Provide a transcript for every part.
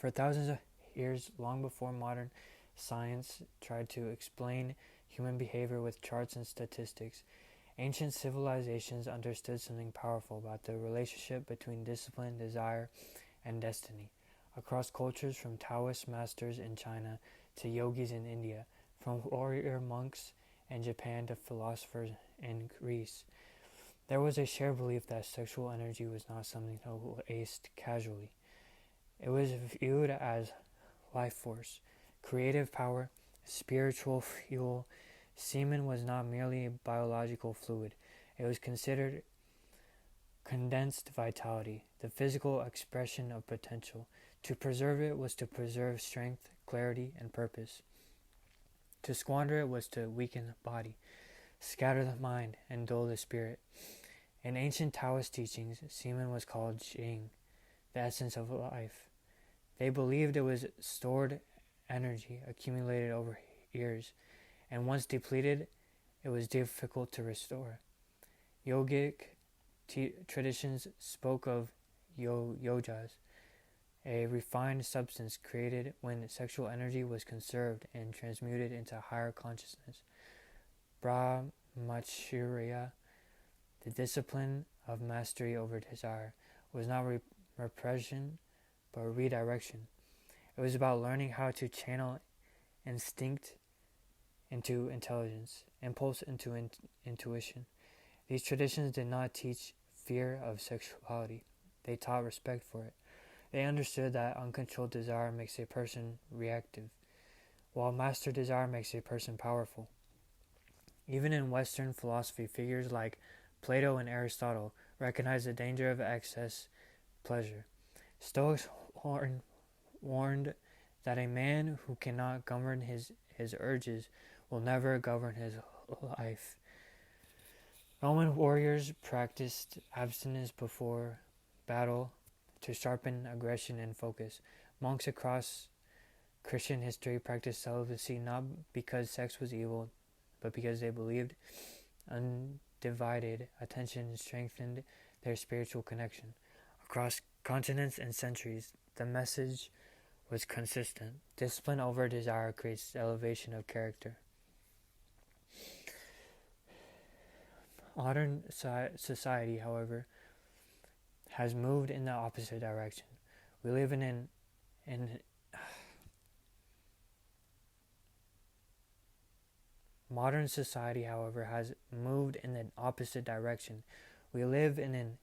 For thousands of years, long before modern science tried to explain human behavior with charts and statistics, ancient civilizations understood something powerful about the relationship between discipline, desire, and destiny. Across cultures, from Taoist masters in China to yogis in India, from warrior monks in Japan to philosophers in Greece, there was a shared belief that sexual energy was not something to waste casually. It was viewed as life force, creative power, spiritual fuel. Semen was not merely a biological fluid. It was considered condensed vitality, the physical expression of potential. To preserve it was to preserve strength, clarity, and purpose. To squander it was to weaken the body, scatter the mind, and dull the spirit. In ancient Taoist teachings, semen was called Jing, the essence of life. They believed it was stored energy accumulated over years, and once depleted, it was difficult to restore. Yogic traditions spoke of yojas, a refined substance created when sexual energy was conserved and transmuted into higher consciousness. Brahmacharya, the discipline of mastery over desire, was not repression but redirection. It was about learning how to channel instinct into intelligence, impulse into intuition. These traditions did not teach fear of sexuality. They taught respect for it. They understood that uncontrolled desire makes a person reactive, while master desire makes a person powerful. Even in Western philosophy, figures like Plato and Aristotle recognized the danger of excess pleasure. Stoics warned that a man who cannot govern his urges will never govern his life. Roman warriors practiced abstinence before battle to sharpen aggression and focus. Monks across Christian history practiced celibacy not because sex was evil, but because they believed undivided attention strengthened their spiritual connection. Across continents and centuries, the message was consistent. Discipline over desire creates elevation of character. Modern society, however, has moved in the opposite direction. We live in Modern society, however, has moved in the opposite direction. We live in an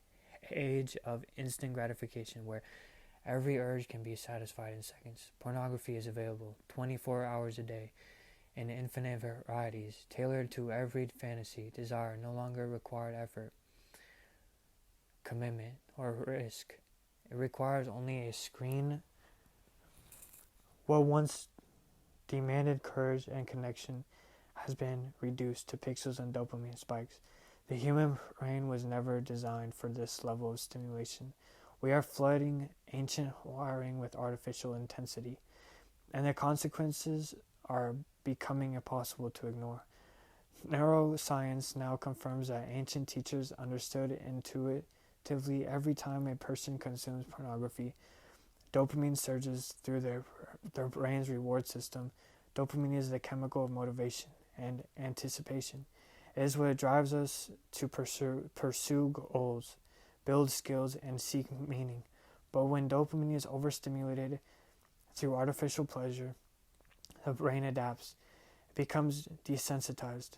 age of instant gratification where every urge can be satisfied in seconds. Pornography is available 24 hours a day in infinite varieties, tailored to every fantasy. Desire no longer required effort, commitment, or risk. It requires only a screen. What once demanded courage and connection has been reduced to pixels and dopamine spikes. The human brain was never designed for this level of stimulation. We are flooding ancient wiring with artificial intensity, and the consequences are becoming impossible to ignore. Neuroscience now confirms that ancient teachers understood intuitively every time a person consumes pornography, dopamine surges through their brain's reward system. Dopamine is the chemical of motivation and anticipation. It is what drives us to pursue goals, build skills, and seek meaning. But when dopamine is overstimulated through artificial pleasure, the brain adapts. It becomes desensitized.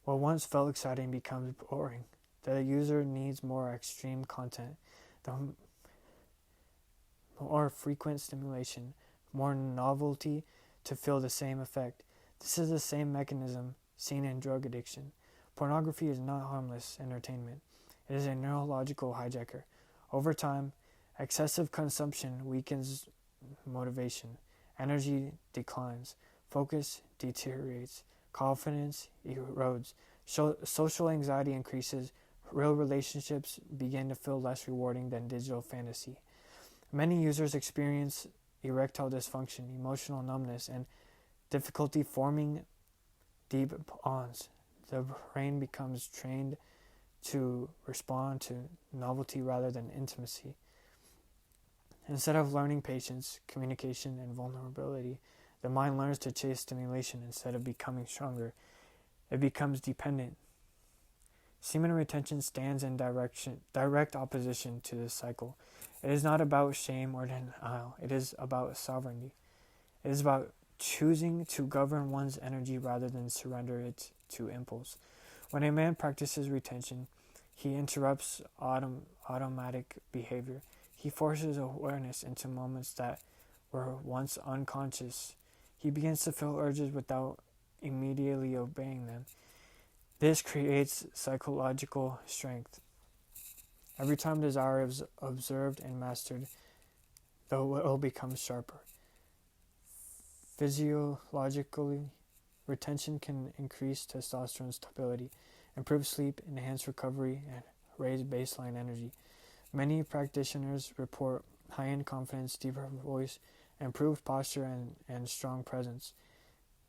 What once felt exciting becomes boring. The user needs more extreme content, the more frequent stimulation, more novelty to feel the same effect. This is the same mechanism seen in drug addiction. Pornography is not harmless entertainment. It is a neurological hijacker. Over time, excessive consumption weakens motivation, energy declines, focus deteriorates, confidence erodes, social anxiety increases, real relationships begin to feel less rewarding than digital fantasy. Many users experience erectile dysfunction, emotional numbness, and difficulty forming deep bonds. The brain becomes trained to respond to novelty rather than intimacy. Instead of learning patience, communication, and vulnerability, the mind learns to chase stimulation instead of becoming stronger. It becomes dependent. Semen retention stands in direct opposition to this cycle. It is not about shame or denial. It is about sovereignty. It is about choosing to govern one's energy rather than surrender it to impulse. When a man practices retention, he interrupts automatic behavior. He forces awareness into moments that were once unconscious. He begins to feel urges without immediately obeying them. This creates psychological strength. Every time desire is observed and mastered, the will becomes sharper. Physiologically, retention can increase testosterone stability, improve sleep, enhance recovery, and raise baseline energy. Many practitioners report high-end confidence, deeper voice, improved posture, and strong presence.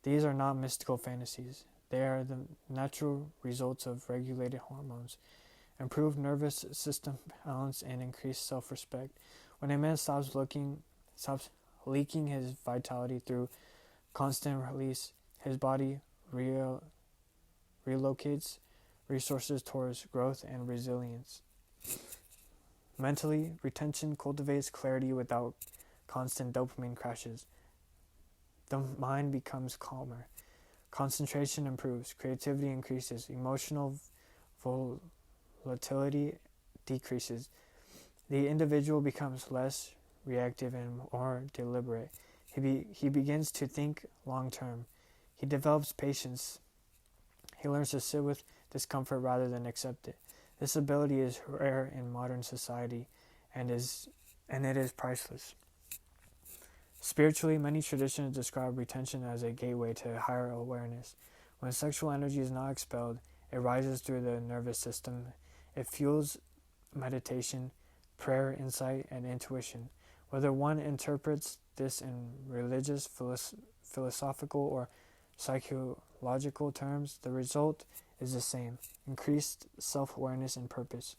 These are not mystical fantasies. They are the natural results of regulated hormones, improved nervous system balance, and increased self-respect. When a man stops leaking his vitality through constant release, his body relocates resources towards growth and resilience. Mentally, retention cultivates clarity without constant dopamine crashes. The mind becomes calmer. Concentration improves, creativity increases, emotional volatility decreases. The individual becomes less reactive and more deliberate. He begins to think long term. He develops patience. He learns to sit with discomfort rather than accept it. This ability is rare in modern society and it is priceless. Spiritually, many traditions describe retention as a gateway to higher awareness. When sexual energy is not expelled, it rises through the nervous system. It fuels meditation, prayer, insight, and intuition. Whether one interprets this in religious, philosophical, or psychological terms, the result is the same: increased self-awareness and purpose.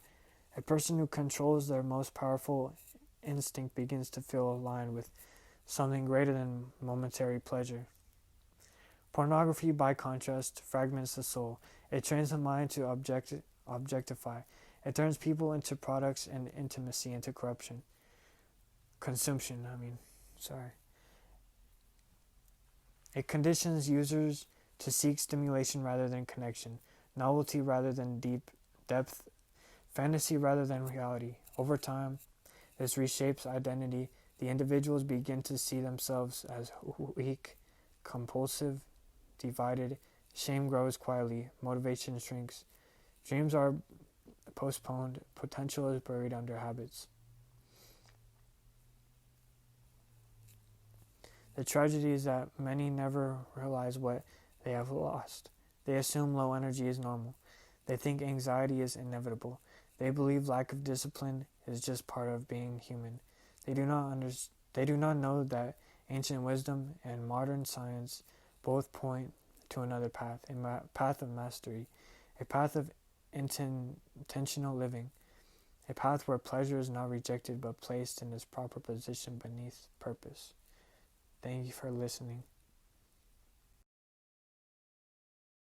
A person who controls their most powerful instinct begins to feel aligned with something greater than momentary pleasure. Pornography, by contrast, fragments the soul. It trains the mind to objectify. It turns people into products and intimacy into corruption. It conditions users to seek stimulation rather than connection, novelty rather than deep depth, fantasy rather than reality. Over time, this reshapes identity. The individuals begin to see themselves as weak, compulsive, divided. Shame grows quietly. Motivation shrinks. Dreams are postponed. Potential is buried under habits. The tragedy is that many never realize what they have lost. They assume low energy is normal. They think anxiety is inevitable. They believe lack of discipline is just part of being human. They do not know that ancient wisdom and modern science both point to another path, a path of mastery, a path of intentional living, a path where pleasure is not rejected but placed in its proper position beneath purpose. Thank you for listening.